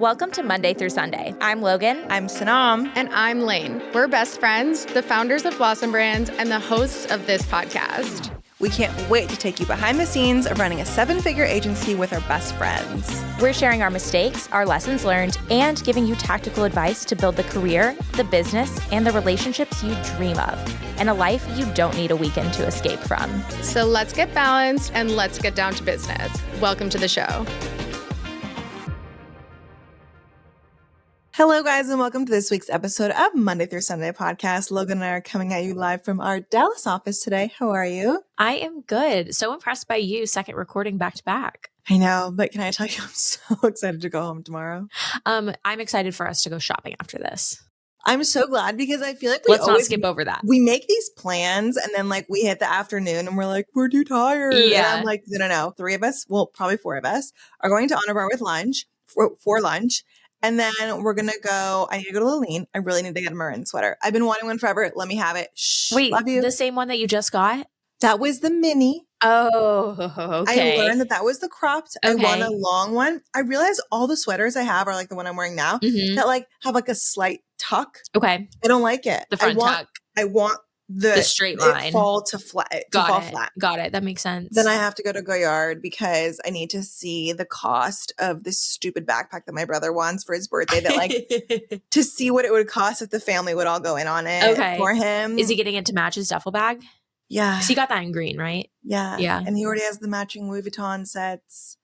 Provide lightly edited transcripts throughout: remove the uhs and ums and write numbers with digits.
Welcome to Monday through Sunday. I'm Logan. I'm Sanam. And I'm Lane. We're best friends, the founders of Blossom Brands, and the hosts of this podcast. We can't wait to take you behind the scenes of running a 7-figure agency with our best friends. We're sharing our mistakes, our lessons learned, and giving you tactical advice to build the career, the business, and the relationships you dream of, and a life you don't need a weekend to escape from. So let's get balanced and let's get down to business. Welcome to the show. Hello, guys, and welcome to this week's episode of Monday through Sunday podcast. Logan and I are coming at you live from our Dallas office today. How are you? I am good. So impressed by you, second recording back to back. I know, but can I tell you, I'm so excited to go home tomorrow. I'm excited for us to go shopping after this. I'm so glad because I feel like let's not skip over that. We make these plans and then like we hit the afternoon and we're like, we're too tired. Yeah. And I'm like, no. 3 of us, well, probably 4 of us are going to Honor Bar with lunch for lunch. And then we're going to go, I need to go to Lilene. I really need to get a maroon sweater. I've been wanting one forever. Let me have it. Shh, wait, love you. The same one that you just got? That was the mini. Oh, okay. I learned that was the cropped. Okay. I want a long one. I realized all the sweaters I have are like the one I'm wearing now that like have like a slight tuck. Okay. I don't like it. The front tuck. I want the straight line fall to flat. Got it. That makes sense. Then I have to go to Goyard because I need to see the cost of this stupid backpack that my brother wants for his birthday. That like to see what it would cost if the family would all go in on it for him. Is he getting it to match his duffel bag? Yeah, because he got that in green, right? Yeah, and he already has the matching Louis Vuitton sets.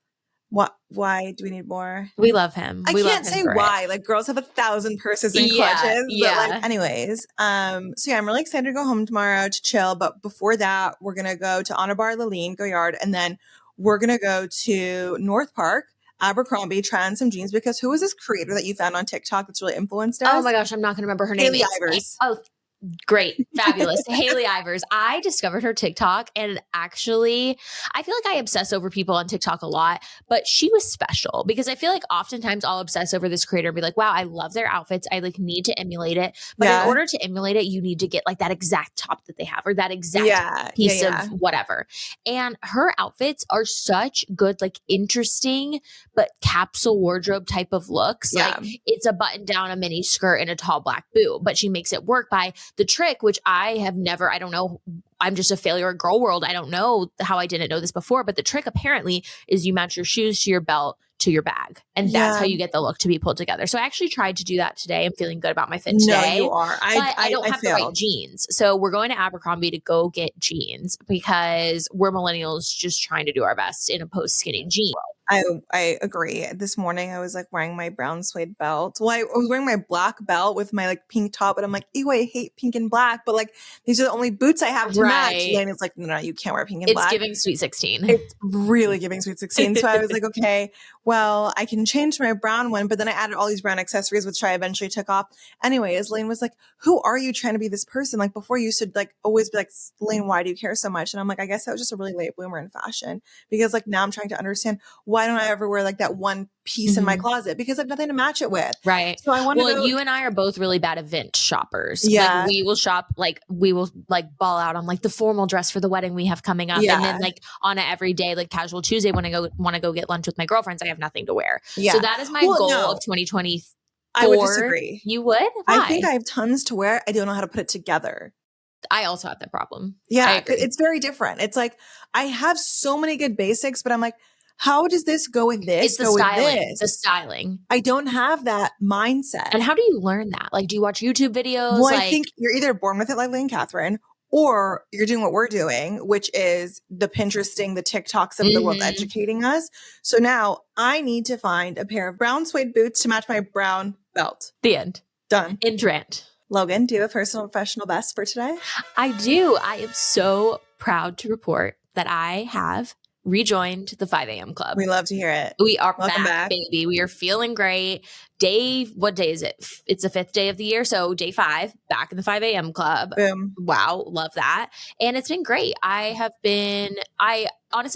What? Why do we need more? We love him. I can't say why. Like girls have 1,000 purses and clutches. Yeah. But like, anyways. So yeah, I'm really excited to go home tomorrow to chill. But before that, we're gonna go to Honor Bar, Lilene, Goyard, and then we're gonna go to North Park, Abercrombie, try on some jeans because who is this creator that you found on TikTok that's really influenced us? Oh my gosh, I'm not gonna remember her name. Haley Ivers. Oh. Great. Fabulous. Haley Ivers. I discovered her TikTok and actually I feel like I obsess over people on TikTok a lot, but she was special because I feel like oftentimes I'll obsess over this creator and be like, wow, I love their outfits. I like need to emulate it. But in order to emulate it, you need to get like that exact top that they have or that exact piece of whatever. And her outfits are such good, like interesting, but capsule wardrobe type of looks. Yeah. Like it's a button down, a mini skirt and a tall black boot, but she makes it work by the trick, which I don't know. I'm just a failure at girl world. I don't know how I didn't know this before, but the trick apparently is you match your shoes to your belt to your bag. And that's how you get the look to be pulled together. So I actually tried to do that today. I'm feeling good about my fit today. No, you are. I don't have the right jeans. So we're going to Abercrombie to go get jeans because we're millennials just trying to do our best in a post-skinny jean world. I agree. This morning I was like wearing my brown suede belt. Well, I was wearing my black belt with my like pink top, and I'm like, ew, I hate pink and black, but like these are the only boots I have to match. And it's like, no, you can't wear pink and black. It's giving Sweet 16. It's really giving Sweet 16. So I was like, okay, well, I can change my brown one, but then I added all these brown accessories, which I eventually took off. Anyways, Lane was like, who are you trying to be this person? Like before you used to like always be like, Lane, why do you care so much? And I'm like, I guess I was just a really late bloomer in fashion because like now I'm trying to understand why don't I ever wear like that one piece in my closet because I have nothing to match it with. Right. So I want to Well, you and I are both really bad event shoppers. Yeah. Like we will shop, like we will like ball out on like the formal dress for the wedding we have coming up. Yeah. And then like on an everyday, like casual Tuesday when I want to go get lunch with my girlfriends, I have nothing to wear. Yeah. So that is my goal of 2024. I would disagree. You would? Why? I think I have tons to wear. I don't know how to put it together. I also have that problem. Yeah. It's very different. It's like, I have so many good basics, but I'm like, how does this go with this? It's the styling. The styling. I don't have that mindset. And how do you learn that? Like, do you watch YouTube videos? Well, I think you're either born with it like Lane Catherine, or you're doing what we're doing, which is the Pinteresting, the TikToks of the world educating us. So now I need to find a pair of brown suede boots to match my brown belt. The end. Done. In Trent. Logan, do you have a personal and professional best for today? I do. I am so proud to report that I have rejoined the 5 a.m. club. We love to hear it. We are back, baby. We are feeling great. What day is it? It's the 5th day of the year. So day 5, back in the 5 a.m. club. Boom. Wow. Love that. And it's been great. Honestly,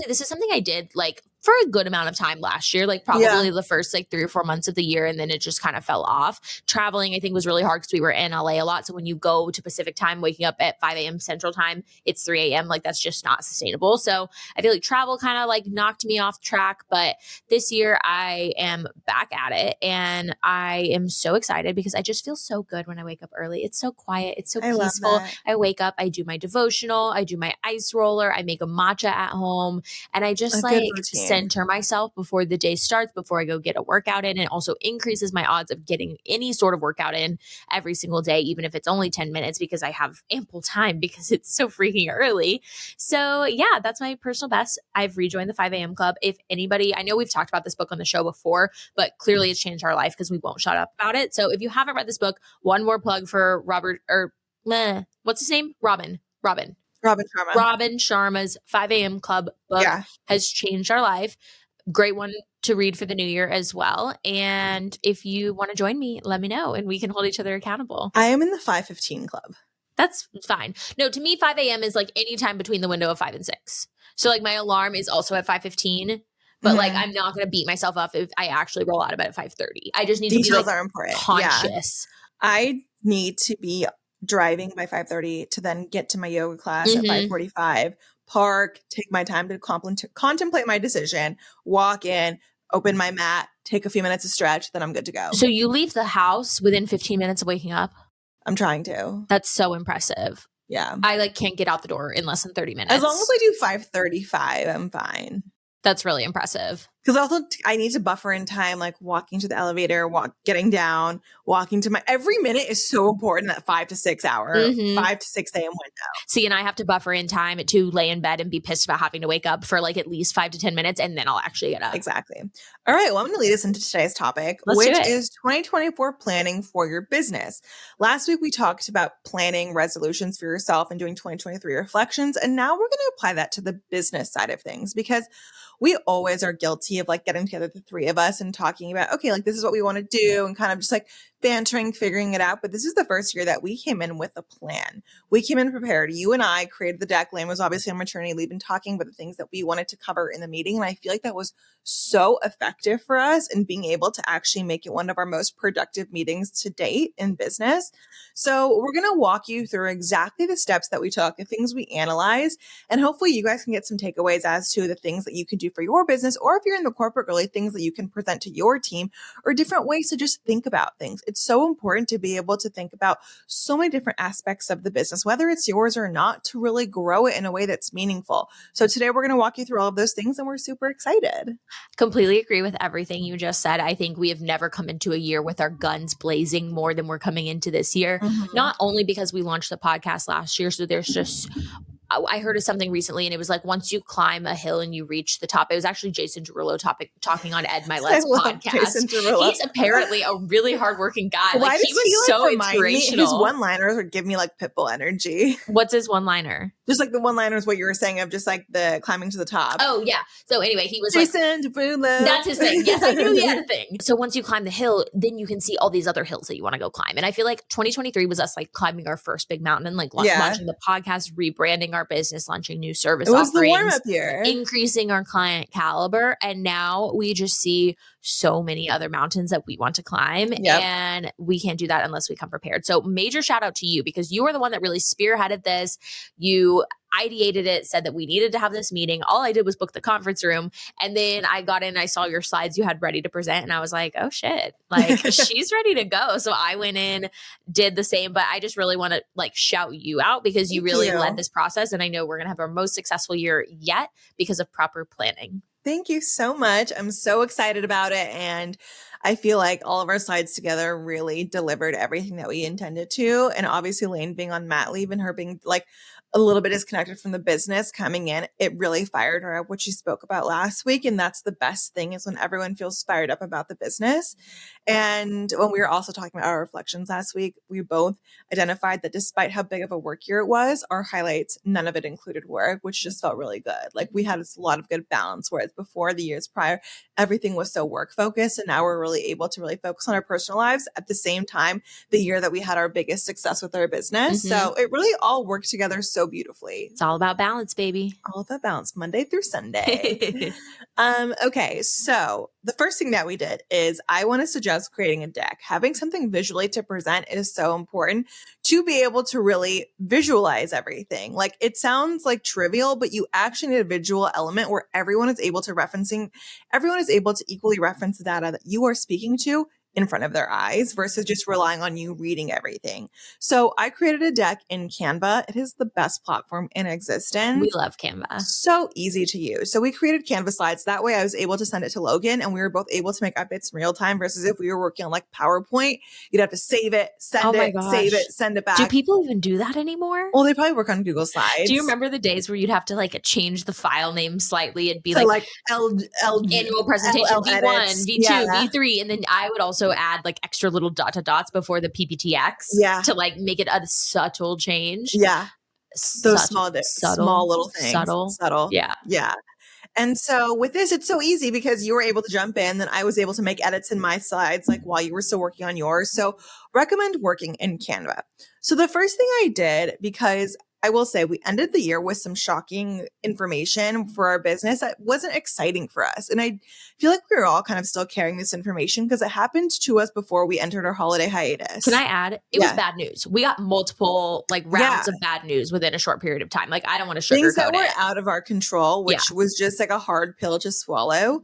this is something I did like for a good amount of time last year, like probably the first like 3 or 4 months of the year. And then it just kind of fell off. Traveling, I think, was really hard because we were in LA a lot. So when you go to Pacific time, waking up at 5 a.m. Central time, it's 3 a.m. Like that's just not sustainable. So I feel like travel kind of like knocked me off track. But this year I am back at it and I am so excited because I just feel so good when I wake up early. It's so quiet. It's so peaceful. I wake up, I do my devotional, I do my ice roller, I make a matcha at home, and I just like center myself before the day starts, before I go get a workout in. It also increases my odds of getting any sort of workout in every single day, even if it's only 10 minutes because I have ample time because it's so freaking early. So yeah, that's my personal best. I've rejoined the 5 a.m. club. If anybody, I know we've talked about this book on the show before, but clearly it's changed our life because we won't shut up about it. So if you haven't read this book, one more plug for what's his name? Robin Sharma's 5 a.m. club book has changed our life. Great one to read for the new year as well. And if you want to join me, let me know and we can hold each other accountable. I am in the 5:15 club. That's fine. No, to me, 5 a.m. is like any time between the window of 5 and 6. So like my alarm is also at 5:15, but like I'm not going to beat myself up if I actually roll out of bed at 5:30. I just need to be like are important. Conscious. I need to be driving by 5:30 to then get to my yoga class at 5:45, park, take my time to contemplate my decision, walk in, open my mat, take a few minutes to stretch, then I'm good to go. So you leave the house within 15 minutes of waking up? I'm trying to. That's so impressive. Yeah. I like can't get out the door in less than 30 minutes. As long as I do 5:35, I'm fine. That's really impressive. Because also I need to buffer in time, like walking to the elevator, getting down, walking to every minute is so important, that 5 to 6 hour, 5 to 6 a.m. window. See, and I have to buffer in time to lay in bed and be pissed about having to wake up for like at least 5 to 10 minutes. And then I'll actually get up. Exactly. All right. Well, I'm going to lead us into today's topic, which is 2024 planning for your business. Last week, we talked about planning resolutions for yourself and doing 2023 reflections. And now we're going to apply that to the business side of things, because we always are guilty of like getting together, the three of us, and talking about, okay, like this is what we want to do, and kind of just like bantering, figuring it out. But this is the first year that we came in with a plan. We came in prepared. You and I created the deck. Lane was obviously on maternity leave and talking about the things that we wanted to cover in the meeting. And I feel like that was so effective for us in being able to actually make it one of our most productive meetings to date in business. So we're going to walk you through exactly the steps that we took, the things we analyzed, and hopefully you guys can get some takeaways as to the things that you can do for your business, or if you're in the corporate really, things that you can present to your team, or different ways to just think about things. It's so important to be able to think about so many different aspects of the business, whether it's yours or not, to really grow it in a way that's meaningful. So today we're going to walk you through all of those things, and we're super excited. Completely agree with everything you just said. I think we have never come into a year with our guns blazing more than we're coming into this year. Not only because we launched the podcast last year, so there's just I heard of something recently, and it was like, once you climb a hill and you reach the top, it was actually Jason Derulo talking on Ed Milet's podcast. He's apparently a really hardworking guy. Why like he was so inspirational. His one-liners would give me like Pitbull energy. What's his one-liner? Just like the one-liners, what you were saying of just like the climbing to the top. Oh yeah. So anyway, he was Jason Derulo. That's his thing. Yes, I knew he had a thing. So once you climb the hill, then you can see all these other hills that you want to go climb. And I feel like 2023 was us like climbing our first big mountain and like launching the podcast, rebranding our business, launching new service offerings, the warm-up year, increasing our client caliber. And now we just see so many other mountains that we want to climb. And we can't do that unless we come prepared. So major shout out to you, because you are the one that really spearheaded this. You ideated it, said that we needed to have this meeting. All I did was book the conference room. And then I got in, I saw your slides you had ready to present, and I was like, oh shit, like she's ready to go. So I went in, did the same, but I just really want to like shout you out, because you really led this process. And I know we're going to have our most successful year yet because of proper planning. Thank you so much. I'm so excited about it. And I feel like all of our slides together really delivered everything that we intended to. And obviously Lane being on mat leave and her being like a little bit disconnected from the business coming in, it really fired her up, what she spoke about last week. And that's the best thing, is when everyone feels fired up about the business. And when we were also talking about our reflections last week, we both identified that despite how big of a work year it was, our highlights, none of it included work, which just felt really good. Like we had a lot of good balance, whereas before, the years prior, everything was so work focused. And now we're really able to really focus on our personal lives at the same time, the year that we had our biggest success with our business. So it really all worked together so so beautifully. It's all about balance, baby. All about balance, Monday through Sunday. Okay, so the first thing that we did is I want to suggest creating a deck. Having something visually to present is so important to be able to really visualize everything. Like it sounds like trivial, but you actually need a visual element where everyone is able to equally reference the data that you are speaking to in front of their eyes versus just relying on you reading everything. So I created a deck in Canva. It is the best platform in existence. We love Canva. So easy to use. So we created Canva slides. That way I was able to send it to Logan and we were both able to make updates in real time versus if we were working on like PowerPoint, you'd have to save it, send it back. Do people even do that anymore? Well, they probably work on Google Slides. Do you remember the days where you'd have to like change the file name slightly? It'd be so like annual presentation V1, edits. V2, V3. And then I would also add like extra little dots before the PPTX to like make it a subtle change. Yeah. Those small little things. Subtle. Yeah. Yeah. And so with this, it's so easy because you were able to jump in. Then I was able to make edits in my slides, like while you were still working on yours. So recommend working in Canva. So the first thing I did, because I will say we ended the year with some shocking information for our business that wasn't exciting for us. And I feel like we were all kind of still carrying this information because it happened to us before we entered our holiday hiatus. Can I add? It was bad news. We got multiple like rounds of bad news within a short period of time. Like I don't want to sugarcoat things that were out of our control, which was just like a hard pill to swallow.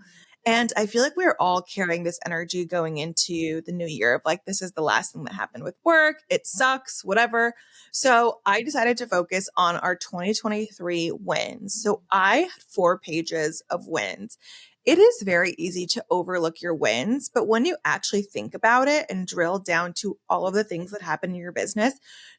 And I feel like we're all carrying this energy going into the new year of like, this is the last thing that happened with work. It sucks, whatever. So I decided to focus on our 2023 wins. So I had 4 pages of wins. It is very easy to overlook your wins, but when you actually think about it and drill down to all of the things that happen in your business,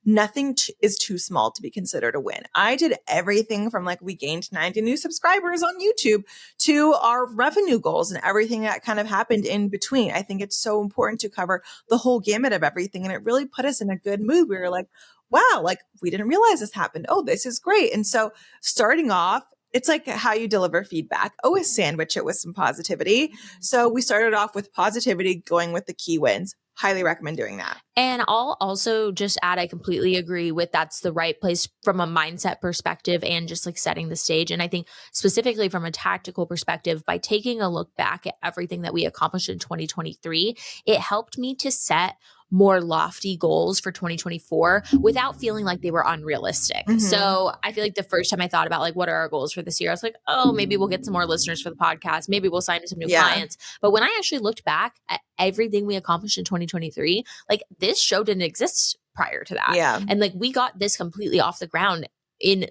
nothing is too small to be considered a win. I did everything from like we gained 90 new subscribers on YouTube to our revenue goals and everything that kind of happened in between. I think it's so important to cover the whole gamut of everything. And it really put us in a good mood. We were like, wow, like we didn't realize this happened. Oh, this is great. And so starting off, it's like how you deliver feedback. Always sandwich it with some positivity. So we started off with positivity, going with the key wins. Highly recommend doing that. And I'll also just add, I completely agree with that's the right place from a mindset perspective and just like setting the stage. And I think specifically from a tactical perspective, by taking a look back at everything that we accomplished in 2023, it helped me to set more lofty goals for 2024 without feeling like they were unrealistic. Mm-hmm. So I feel like the first time I thought about like, what are our goals for this year? I was like, oh, maybe we'll get some more listeners for the podcast. Maybe we'll sign some new clients. But when I actually looked back at everything we accomplished in 2023, like this show didn't exist prior to that. Yeah. And like we got this completely off the ground in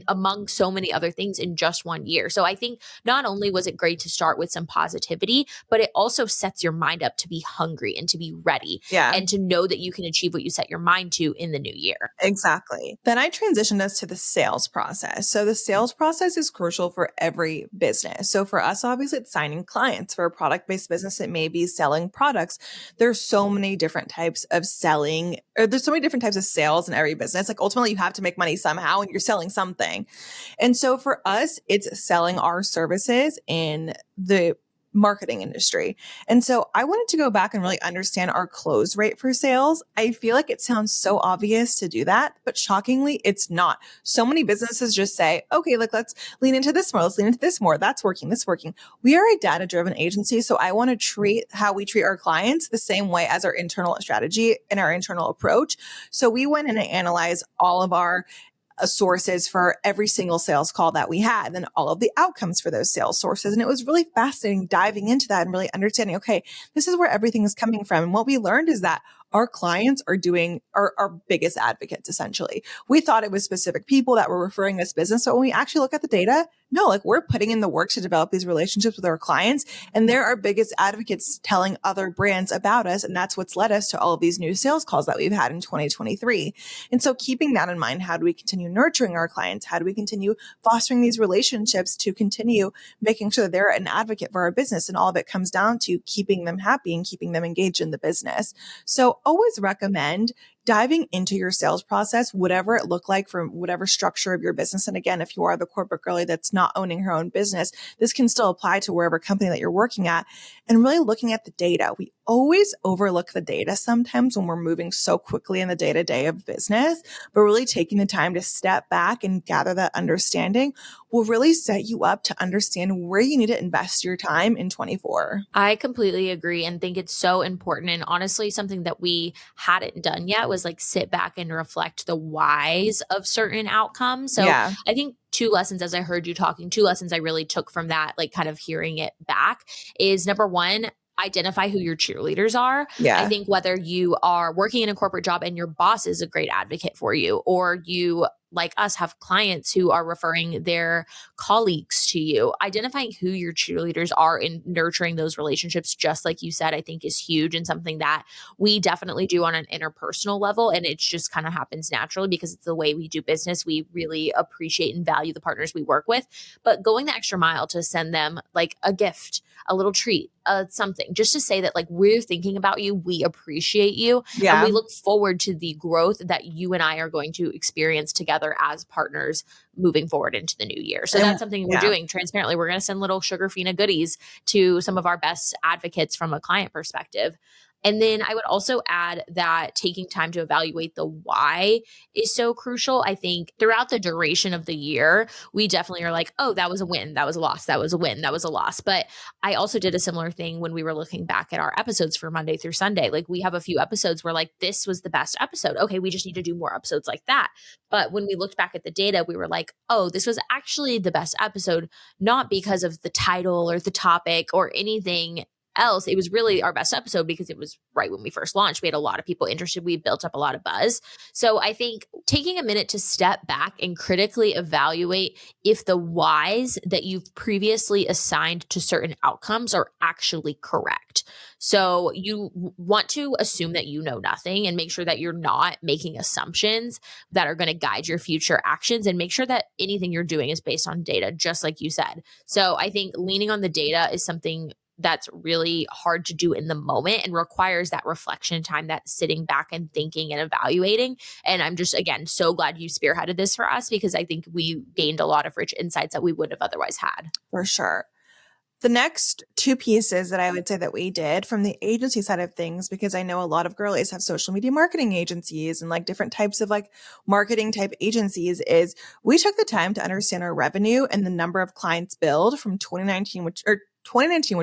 among so many other things in just one year. So I think not only was it great to start with some positivity, but it also sets your mind up to be hungry and to be ready and to know that you can achieve what you set your mind to in the new year. Exactly. Then I transitioned us to the sales process. So the sales process is crucial for every business. So for us, obviously it's signing clients. For a product-based business, it may be selling products. There's so many different types of selling, or there's so many different types of sales in every business. Like ultimately you have to make money somehow and you're selling something. And so for us, it's selling our services in the marketing industry. And so I wanted to go back and really understand our close rate for sales. I feel like it sounds so obvious to do that, but shockingly, it's not. So many businesses just say, okay, like let's lean into this more. Let's lean into this more. That's working. This working. We are a data-driven agency. So I want to treat how we treat our clients the same way as our internal strategy and our internal approach. So we went in and analyzed all of our sources for every single sales call that we had and all of the outcomes for those sales sources. And it was really fascinating diving into that and really understanding, okay, this is where everything is coming from. And what we learned is that our clients are doing our biggest advocates, essentially. We thought it was specific people that were referring us business. But when we actually look at the data, no, like we're putting in the work to develop these relationships with our clients. And they're our biggest advocates telling other brands about us. And that's what's led us to all of these new sales calls that we've had in 2023. And so keeping that in mind, how do we continue nurturing our clients? How do we continue fostering these relationships to continue making sure that they're an advocate for our business? And all of it comes down to keeping them happy and keeping them engaged in the business. So always recommend diving into your sales process, whatever it looked like from whatever structure of your business. And again, if you are the corporate girly that's not owning her own business, this can still apply to wherever company that you're working at, and really looking at the data. We always overlook the data sometimes when we're moving so quickly in the day-to-day of business, but really taking the time to step back and gather that understanding will really set you up to understand where you need to invest your time in 24. I completely agree and think it's so important. And honestly, something that we hadn't done yet was like sit back and reflect the whys of certain outcomes. So Yeah. I think two lessons, as I heard you talking, two lessons I really took from that, like kind of hearing it back, is number one, identify who your cheerleaders are. Yeah. I think whether you are working in a corporate job and your boss is a great advocate for you, or you, like us, have clients who are referring their colleagues to you, identifying who your cheerleaders are and nurturing those relationships, just like you said, I think is huge and something that we definitely do on an interpersonal level. And it just kind of happens naturally because it's the way we do business. We really appreciate and value the partners we work with, but going the extra mile to send them like a gift, a little treat, something, just to say that like we're thinking about you, we appreciate you, and we look forward to the growth that you and I are going to experience together as partners moving forward into the new year. So that's something we're doing transparently. We're going to send little Sugar Fina goodies to some of our best advocates from a client perspective. And then I would also add that taking time to evaluate the why is so crucial. I think throughout the duration of the year, we definitely are like, oh, that was a win, that was a loss, that was a win, that was a loss. But I also did a similar thing when we were looking back at our episodes for Monday through Sunday. Like we have a few episodes where like, this was the best episode. Okay, we just need to do more episodes like that. But when we looked back at the data, we were like, oh, this was actually the best episode, not because of the title or the topic or anything else. It was really our best episode because it was right when we first launched. We had a lot of people interested. We built up a lot of buzz. So I think taking a minute to step back and critically evaluate if the whys that you've previously assigned to certain outcomes are actually correct. So you want to assume that you know nothing and make sure that you're not making assumptions that are going to guide your future actions, and make sure that anything you're doing is based on data, just like you said. So I think leaning on the data is something that's really hard to do in the moment and requires that reflection time, that sitting back and thinking and evaluating. And I'm just, again, so glad you spearheaded this for us, because I think we gained a lot of rich insights that we wouldn't have otherwise had. For sure. The next two pieces that I would say that we did from the agency side of things, because I know a lot of girlies have social media marketing agencies and like different types of like marketing type agencies, is we took the time to understand our revenue and the number of clients billed from 2019, which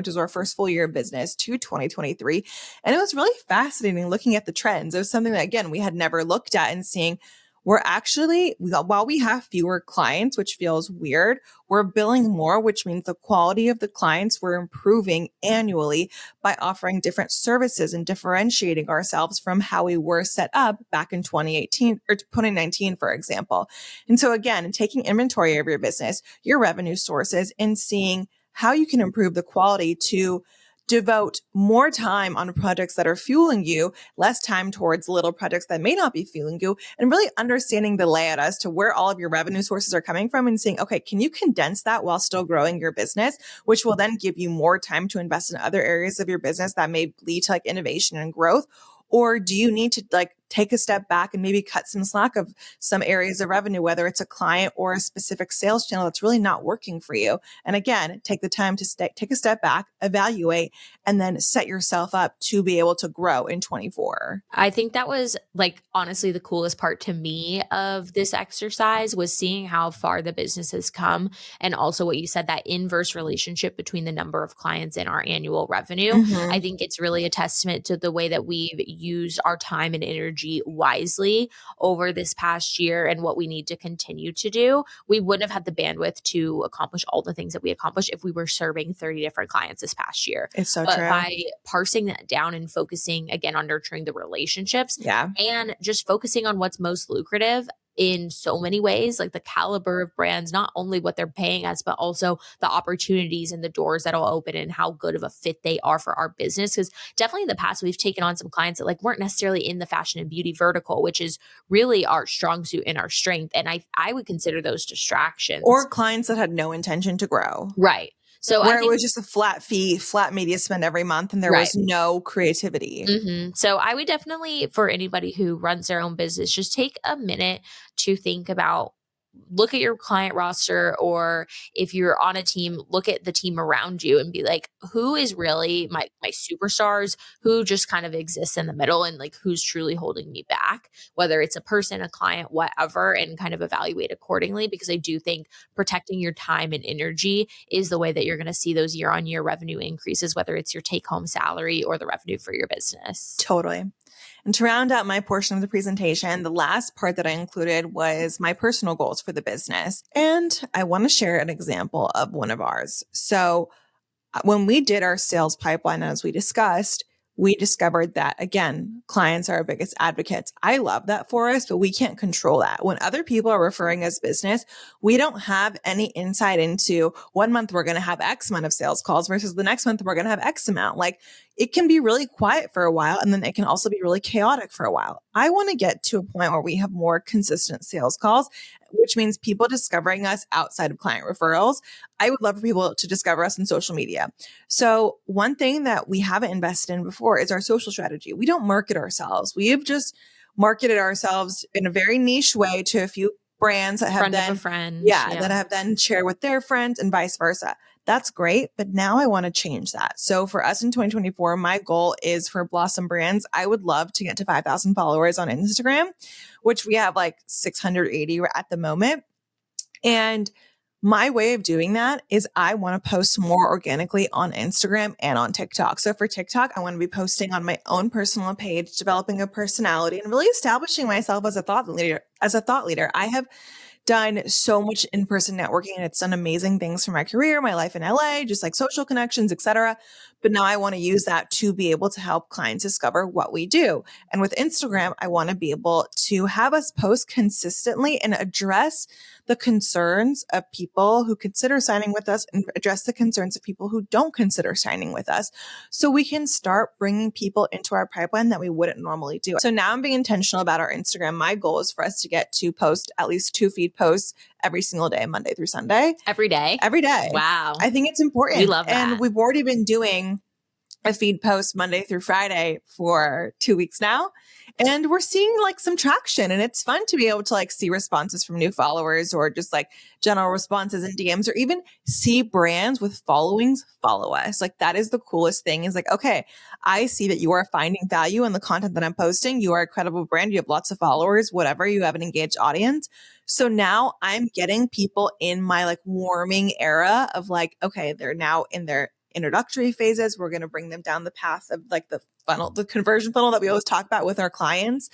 is our first full year of business, to 2023. And it was really fascinating looking at the trends. It was something that, again, we had never looked at, and seeing we're actually, while we have fewer clients, which feels weird, we're billing more, which means the quality of the clients we're improving annually by offering different services and differentiating ourselves from how we were set up back in 2018 or 2019, for example. And so again, taking inventory of your business, your revenue sources, and seeing how you can improve the quality to devote more time on projects that are fueling you, less time towards little projects that may not be fueling you, and really understanding the layout as to where all of your revenue sources are coming from, and saying, okay, can you condense that while still growing your business, which will then give you more time to invest in other areas of your business that may lead to like innovation and growth? Or do you need to like take a step back and maybe cut some slack of some areas of revenue, whether it's a client or a specific sales channel that's really not working for you? And again, take the time to take a step back, evaluate, and then set yourself up to be able to grow in 24. I think that was like honestly the coolest part to me of this exercise, was seeing how far the business has come. And also what you said, that inverse relationship between the number of clients and our annual revenue. I think it's really a testament to the way that we've used our time and energy wisely over this past year, and what we need to continue to do. We wouldn't have had the bandwidth to accomplish all the things that we accomplished if we were serving 30 different clients this past year. It's so but true. By parsing that down and focusing again on nurturing the relationships, and just focusing on what's most lucrative in so many ways, like the caliber of brands, not only what they're paying us, but also the opportunities and the doors that'll open and how good of a fit they are for our business. Because definitely in the past, we've taken on some clients that like weren't necessarily in the fashion and beauty vertical, which is really our strong suit and our strength. And I would consider those distractions. Or clients that had no intention to grow. Right. So Where I it think was just a flat fee, flat media spend every month, and there was no creativity. So I would definitely, for anybody who runs their own business, just take a minute to think about, look at your client roster, or if you're on a team, look at the team around you and be like, who is really my superstars, who just kind of exists in the middle, and like who's truly holding me back, whether it's a person, a client, whatever, and kind of evaluate accordingly. Because I do think protecting your time and energy is the way that you're going to see those year-on-year revenue increases, whether it's your take-home salary or the revenue for your business. Totally. And to round out my portion of the presentation, the last part that I included was my personal goals for the business. And I want to share an example of one of ours. So when we did our sales pipeline, as we discussed, we discovered that, again, clients are our biggest advocates. I love that for us, but we can't control that. When other people are referring us business, we don't have any insight into 1 month we're going to have X amount of sales calls versus the next month we're going to have X amount. Like, it can be really quiet for a while, and then it can also be really chaotic for a while. I want to get to a point where we have more consistent sales calls, which means people discovering us outside of client referrals. I would love for people to discover us in social media. So one thing that we haven't invested in before is our social strategy. We don't market ourselves. We have just marketed ourselves in a very niche way to a few brands that have Friend then, of a friend. that have then shared with their friends and vice versa. That's great. But now I want to change that. So for us in 2024, my goal is for Blossom Brands. I would love to get to 5,000 followers on Instagram, which we have like 680 at the moment. And my way of doing that is I want to post more organically on Instagram and on TikTok. So for TikTok, I want to be posting on my own personal page, developing a personality, and really establishing myself as a thought leader. I have done so much in-person networking, and it's done amazing things for my career, my life in LA, just like social connections, etc. But now I want to use that to be able to help clients discover what we do. And with Instagram, I want to be able to have us post consistently and address the concerns of people who consider signing with us and address the concerns of people who don't consider signing with us, so we can start bringing people into our pipeline that we wouldn't normally do. So now I'm being intentional about our Instagram. My goal is for us to get to post at least 2 feed posts every single day, Monday through Sunday. Every day? Every day. Wow. I think it's important. We love that. And we've already been doing a feed post Monday through Friday for 2 weeks now. And we're seeing like some traction, and it's fun to be able to like see responses from new followers, or just like general responses in DMs, or even see brands with followings follow us. Like, that is the coolest thing, is like, okay, I see that you are finding value in the content that I'm posting. You are a credible brand. You have lots of followers, whatever, you have an engaged audience. So now I'm getting people in my like warming era of like, okay, they're now in their introductory phases. We're going to bring them down the path of like the funnel, the conversion funnel that we always talk about with our clients.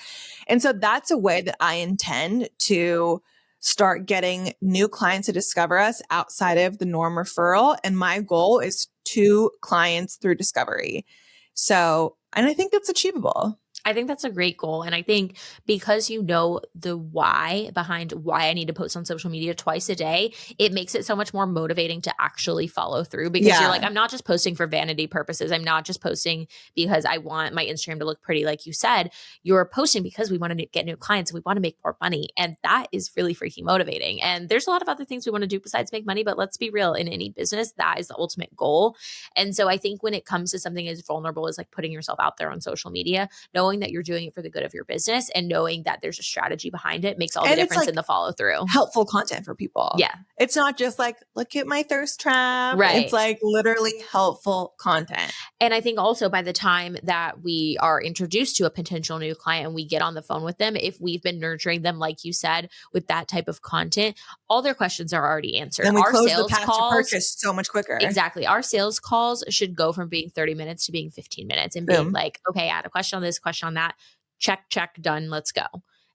And so that's a way that I intend to start getting new clients to discover us outside of the norm referral. And my goal is 2 clients through discovery. So, and I think that's achievable. I think that's a great goal. And I think because you know the why behind why I need to post on social media twice a day, it makes it so much more motivating to actually follow through, because you're like, I'm not just posting for vanity purposes. I'm not just posting because I want my Instagram to look pretty, like you said. You're posting because we want to get new clients and we want to make more money. And that is really freaking motivating. And there's a lot of other things we want to do besides make money, but let's be real, in any business, that is the ultimate goal. And so I think when it comes to something as vulnerable as like putting yourself out there on social media, knowing that you're doing it for the good of your business and knowing that there's a strategy behind it makes all the difference in the follow through. Helpful content for people. Yeah. It's not just like, look at my thirst trap. Right. It's like literally helpful content. And I think also by the time that we are introduced to a potential new client and we get on the phone with them, if we've been nurturing them, like you said, with that type of content, all their questions are already answered. And we our close sales the path calls, to purchase so much quicker. Exactly. Our sales calls should go from being 30 minutes to being 15 minutes and Boom. being like, okay, I had a question on this, question on that. Check, done. Let's go.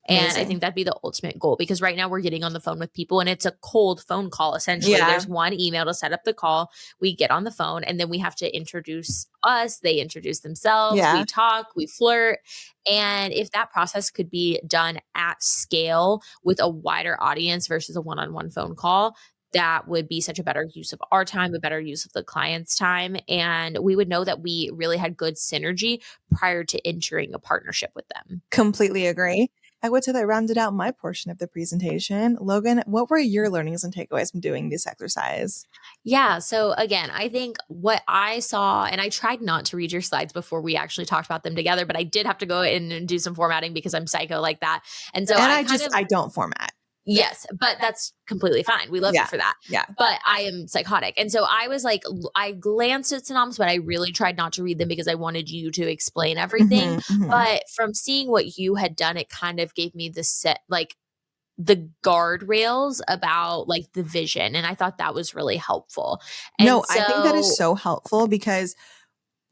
And Amazing. I think that'd be the ultimate goal, because right now we're getting on the phone with people and it's a cold phone call. Essentially, there's one email to set up the call. We get on the phone and then we have to introduce us. They introduce themselves. We talk, we flirt. And if that process could be done at scale with a wider audience versus a one-on-one phone call, that would be such a better use of our time, a better use of the client's time. And we would know that we really had good synergy prior to entering a partnership with them. Completely agree. I would say that rounded out my portion of the presentation. Logan, what were your learnings and takeaways from doing this exercise? Yeah. So again, I think what I saw, and I tried not to read your slides before we actually talked about them together, but I did have to go in and do some formatting because I'm psycho like that. And so I don't format. Yes, but that's completely fine. We love you for that. Yeah. But I am psychotic. And so I was like, I glanced at synopsis, but I really tried not to read them because I wanted you to explain everything. But from seeing what you had done, it kind of gave me the guardrails about like the vision. And I thought that was really helpful. And I think that is so helpful because,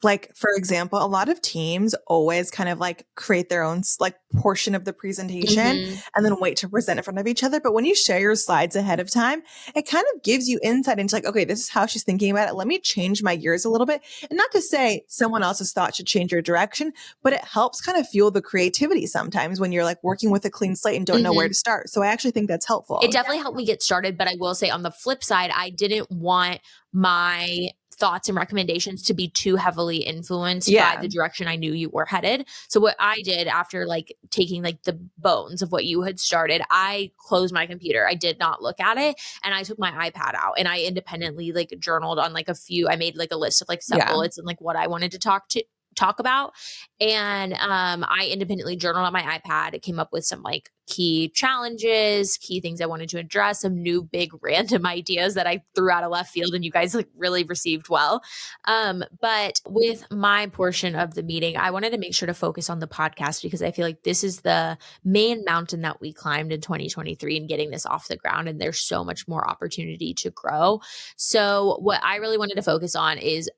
like, for example, a lot of teams always kind of like create their own like portion of the presentation and then wait to present in front of each other. But when you share your slides ahead of time, it kind of gives you insight into like, okay, this is how she's thinking about it. Let me change my gears a little bit. And not to say someone else's thought should change your direction, but it helps kind of fuel the creativity sometimes when you're like working with a clean slate and don't know where to start. So I actually think that's helpful. It definitely helped me get started. But I will say on the flip side, I didn't want my thoughts and recommendations to be too heavily influenced by the direction I knew you were headed. So what I did after like taking like the bones of what you had started, I closed my computer. I did not look at it. And I took my iPad out and I independently like journaled on like I made like a list of like some bullets and like what I wanted to talk about. And I independently journaled on my iPad. It came up with some like key challenges, key things I wanted to address, some new big random ideas that I threw out of left field and you guys like really received well. But with my portion of the meeting, I wanted to make sure to focus on the podcast because I feel like this is the main mountain that we climbed in 2023 and getting this off the ground. And there's so much more opportunity to grow. So what I really wanted to focus on is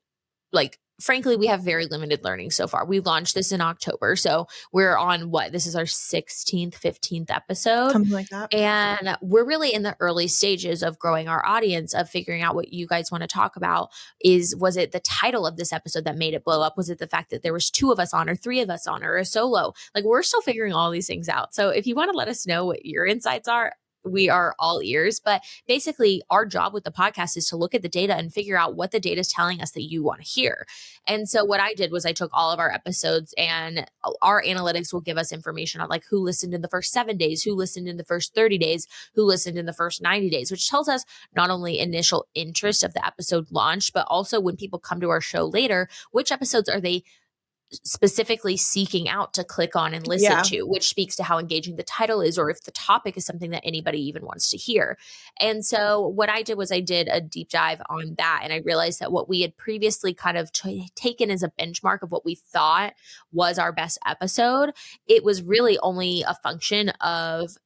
like, frankly, we have very limited learning so far. We launched this in October. So we're on this is our 16th, 15th episode. Something like that. And we're really in the early stages of growing our audience, of figuring out what you guys want to talk about. Was it the title of this episode that made it blow up? Was it the fact that there was 2 of us on or 3 of us on or a solo? Like we're still figuring all these things out. So if you want to let us know what your insights are, we are all ears. But basically our job with the podcast is to look at the data and figure out what the data is telling us that you want to hear. And so what I did was I took all of our episodes and our analytics will give us information on like who listened in the first 7 days, who listened in the first 30 days, who listened in the first 90 days, which tells us not only initial interest of the episode launch, but also when people come to our show later, which episodes are they specifically seeking out to click on and listen to, which speaks to how engaging the title is, or if the topic is something that anybody even wants to hear. And so what I did was I did a deep dive on that. And I realized that what we had previously kind of taken as a benchmark of what we thought was our best episode, it was really only a function of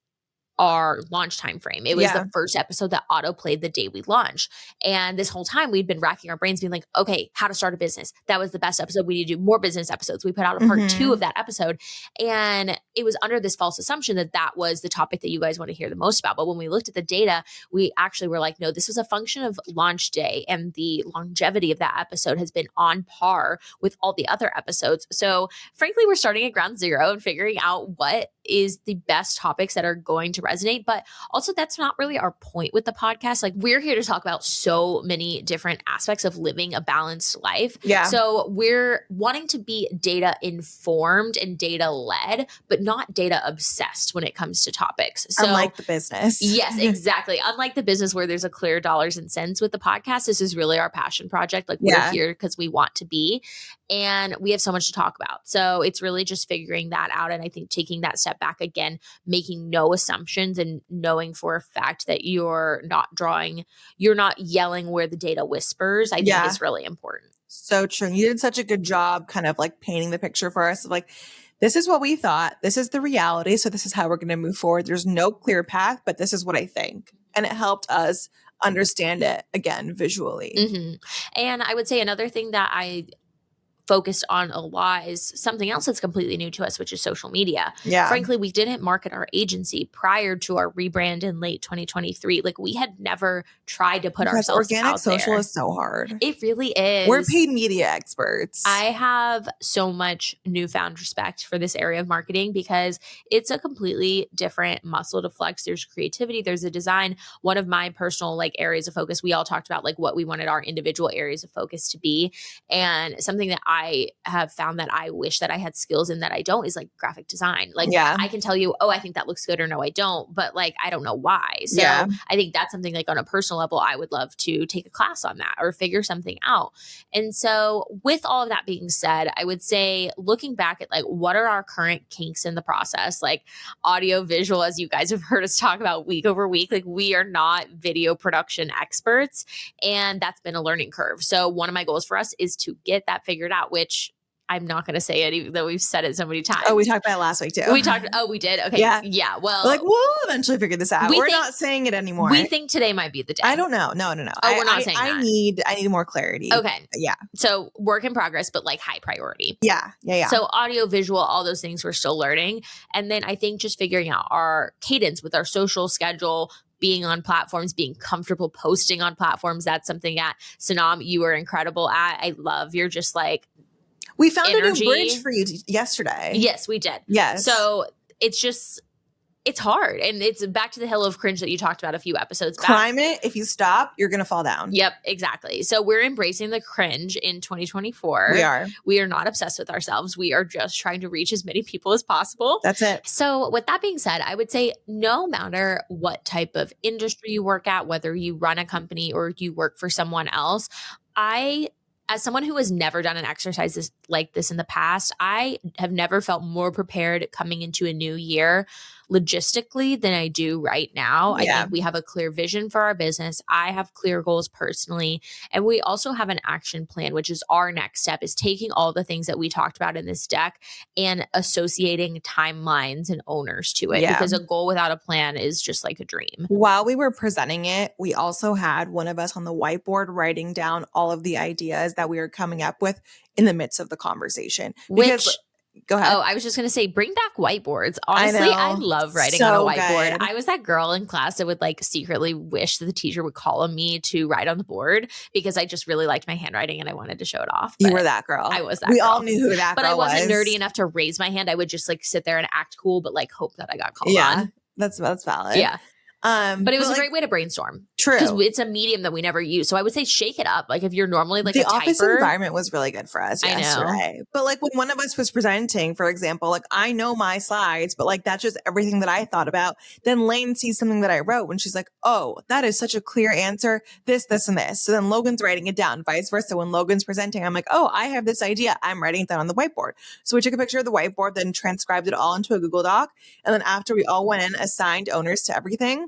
our launch time frame. It was the first episode that auto played the day we launched. And this whole time we'd been racking our brains being like, okay, how to start a business. That was the best episode. We need to do more business episodes. We put out a part 2 of that episode. And it was under this false assumption that that was the topic that you guys want to hear the most about. But when we looked at the data, we actually were like, no, this was a function of launch day, and the longevity of that episode has been on par with all the other episodes. So frankly, we're starting at ground zero and figuring out what is the best topics that are going to resonate. But also that's not really our point with the podcast. Like we're here to talk about so many different aspects of living a balanced life. Yeah. So we're wanting to be data informed and data led, but not data obsessed when it comes to topics. So unlike the business. Yes, exactly. Unlike the business where there's a clear dollars and cents with the podcast, this is really our passion project. Like we're here because we want to be, and we have so much to talk about. So it's really just figuring that out. And I think taking that step back again, making no assumptions and knowing for a fact that you're not yelling where the data whispers, I think is really important. So true. You did such a good job kind of like painting the picture for us of like, this is what we thought. This is the reality. So this is how we're going to move forward. There's no clear path, but this is what I think. And it helped us understand it again, visually. And I would say another thing that I focused on a lot is something else that's completely new to us, which is social media. Yeah. Frankly, we didn't market our agency prior to our rebrand in late 2023. Like we had never tried to put ourselves organic out social there. Is so hard. It really is. We're paid media experts. I have so much newfound respect for this area of marketing because it's a completely different muscle to flex. There's creativity, there's a design. One of my personal like areas of focus, we all talked about like what we wanted our individual areas of focus to be. And something that I have found that I wish that I had skills in that I don't is like graphic design. Like Yeah. I can tell you, oh, I think that looks good or no, I don't, but like, I don't know why. So Yeah. I think that's something like on a personal level, I would love to take a class on that or figure something out. And so with all of that being said, I would say looking back at like, what are our current kinks in the process? Like audio visual, as you guys have heard us talk about week over week, like we are not video production experts. And that's been a learning curve. So one of my goals for us is to get that figured out, which I'm not going to say it, even though we've said it so many times. Oh, we talked about it last week too. We did? Okay. Yeah. Well, like we'll eventually figure this out. We're not saying it anymore. We think today might be the day. I don't know. No. Oh, we're not saying that. I need more clarity. Okay. Yeah. So work in progress, but like high priority. Yeah. So audio, visual, all those things we're still learning. And then I think just figuring out our cadence with our social schedule, being on platforms, being comfortable posting on platforms. That's something that Sanam, you were incredible at. I love your just like, we found energy. A new bridge for you yesterday. Yes, we did. Yes. So it's hard. And it's back to the hill of cringe that you talked about a few episodes back. Climb it. If you stop, you're going to fall down. Yep, exactly. So we're embracing the cringe in 2024. We are not obsessed with ourselves. We are just trying to reach as many people as possible. That's it. So with that being said, I would say no matter what type of industry you work at, whether you run a company or you work for someone else, as someone who has never done an exercise like this in the past, I have never felt more prepared coming into a new year logistically than I do right now. I think we have a clear vision for our business. I have clear goals personally. And we also have an action plan, which is our next step, is taking all the things that we talked about in this deck and associating timelines and owners to it. Because a goal without a plan is just like a dream. While we were presenting it, we also had one of us on the whiteboard writing down all of the ideas that we were coming up with in the midst of the conversation. Go ahead. Oh, I was just going to say, bring back whiteboards. Honestly, I love writing on a whiteboard. Good. I was that girl in class that would like secretly wish that the teacher would call on me to write on the board because I just really liked my handwriting and I wanted to show it off. You were that girl. I was that We girl. all knew who that but girl was. But I wasn't nerdy enough to raise my hand. I would just like sit there and act cool, but like hope that I got called on. That's valid. Yeah. But it was a great way to brainstorm. True. Because it's a medium that we never use. So I would say shake it up. Like if you're normally like the a typer. office environment was really good for us yesterday. I know. But like when one of us was presenting, for example, like I know my slides, but like that's just everything that I thought about. Then Lane sees something that I wrote and she's like, oh, that is such a clear answer. This, and this. So then Logan's writing it down, vice versa. When Logan's presenting, I'm like, oh, I have this idea. I'm writing it down on the whiteboard. So we took a picture of the whiteboard, then transcribed it all into a Google Doc. And then after we all went in, assigned owners to everything.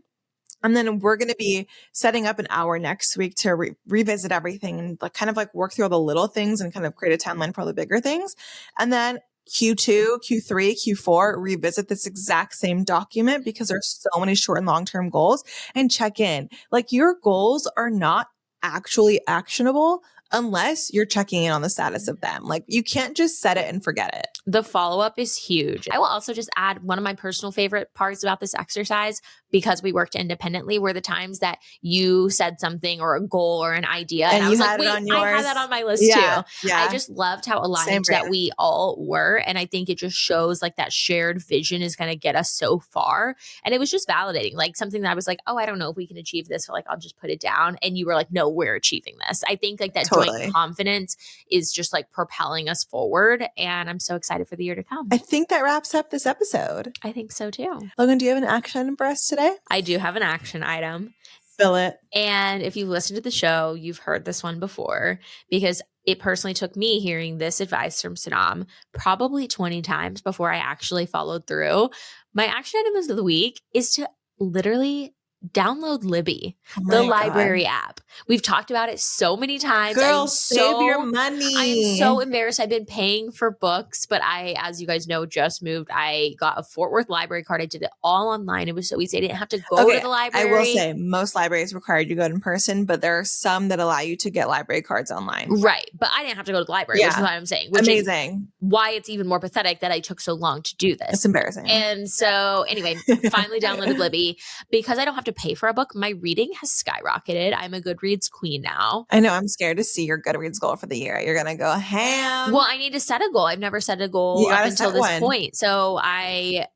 And then we're going to be setting up an hour next week to revisit everything and like kind of like work through all the little things and kind of create a timeline for all the bigger things. And then Q2, Q3, Q4, revisit this exact same document because there's so many short and long-term goals and check in. Like your goals are not actually actionable unless you're checking in on the status of them. Like you can't just set it and forget it. The follow-up is huge. I will also just add one of my personal favorite parts about this exercise, because we worked independently, were the times that you said something or a goal or an idea. And I was like, wait, I had that on my list too. Yeah. I just loved how aligned that we all were. And I think it just shows like that shared vision is going to get us so far. And it was just validating, like something that I was like, oh, I don't know if we can achieve this. So like, I'll just put it down. And you were like, no, we're achieving this. I think like that joint confidence is just like propelling us forward. And I'm so excited for the year to come. I think that wraps up this episode. I think so too. Logan, do you have an action item for us today? I do have an action item. Fill it. And if you've listened to the show, you've heard this one before, because it personally took me hearing this advice from Sanam probably 20 times before I actually followed through. My action item of the week is to literally download Libby, the library app. We've talked about it so many times. Girl, save your money. I'm so embarrassed. I've been paying for books, but I, as you guys know, just moved. I got a Fort Worth library card. I did it all online. It was so easy. I didn't have to go to the library. I will say most libraries require you to go in person, but there are some that allow you to get library cards online. Right. But I didn't have to go to the library, which is what I'm saying. Which amazing. Is why it's even more pathetic that I took so long to do this. It's embarrassing. And so anyway, finally downloaded Libby. Because I don't have to pay for a book, my reading has skyrocketed. I'm a Goodreads queen now. I know. I'm scared to see your Goodreads goal for the year. You're going to go ham. Well, I need to set a goal. I've never set a goal up until this point. So I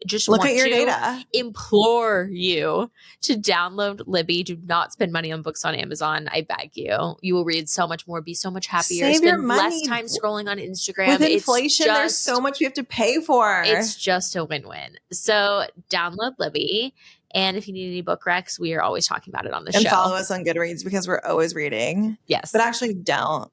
just look want at your to data. implore you to download Libby. Do not spend money on books on Amazon. I beg you. You will read so much more, be so much happier, Save your spend less money. time scrolling on Instagram. With inflation, there's so much we have to pay for. It's just a win-win. So download Libby. And if you need any book recs, we are always talking about it on the show. And follow us on Goodreads because we're always reading. Yes. But actually don't.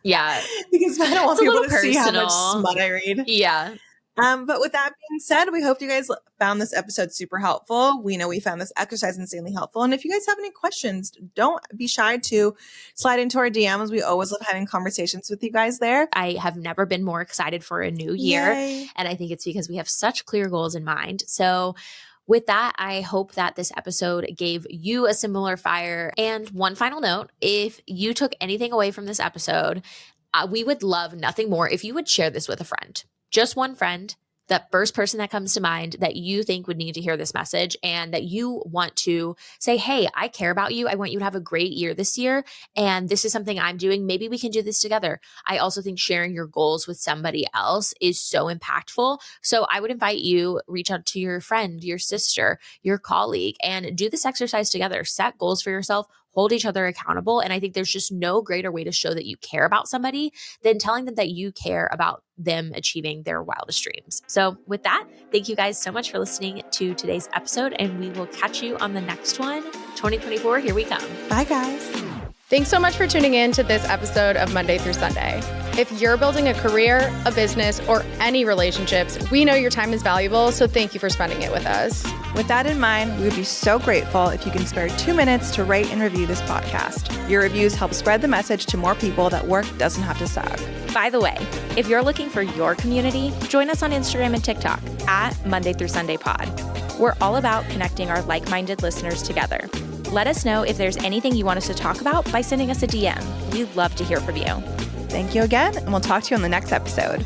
Yeah. Because I don't want people to see how much personal. smut I read. Yeah. But with that being said, we hope you guys found this episode super helpful. We know we found this exercise insanely helpful. And if you guys have any questions, don't be shy to slide into our DMs. We always love having conversations with you guys there. I have never been more excited for a new year. Yay. And I think it's because we have such clear goals in mind. So with that, I hope that this episode gave you a similar fire. And one final note, if you took anything away from this episode, we would love nothing more if you would share this with a friend. Just one friend, that first person that comes to mind that you think would need to hear this message and that you want to say, hey, I care about you. I want you to have a great year this year. And this is something I'm doing. Maybe we can do this together. I also think sharing your goals with somebody else is so impactful. So I would invite you, reach out to your friend, your sister, your colleague, and do this exercise together. Set goals for yourself. Hold each other accountable. And I think there's just no greater way to show that you care about somebody than telling them that you care about them achieving their wildest dreams. So with that, thank you guys so much for listening to today's episode, and we will catch you on the next one. 2024, here we come. Bye, guys. Thanks so much for tuning in to this episode of Monday through Sunday. If you're building a career, a business, or any relationships, we know your time is valuable, so thank you for spending it with us. With that in mind, we would be so grateful if you can spare 2 minutes to rate and review this podcast. Your reviews help spread the message to more people that work doesn't have to suck. By the way, if you're looking for your community, join us on Instagram and TikTok at Monday through Sunday Pod. We're all about connecting our like-minded listeners together. Let us know if there's anything you want us to talk about by sending us a DM. We'd love to hear from you. Thank you again, and we'll talk to you on the next episode.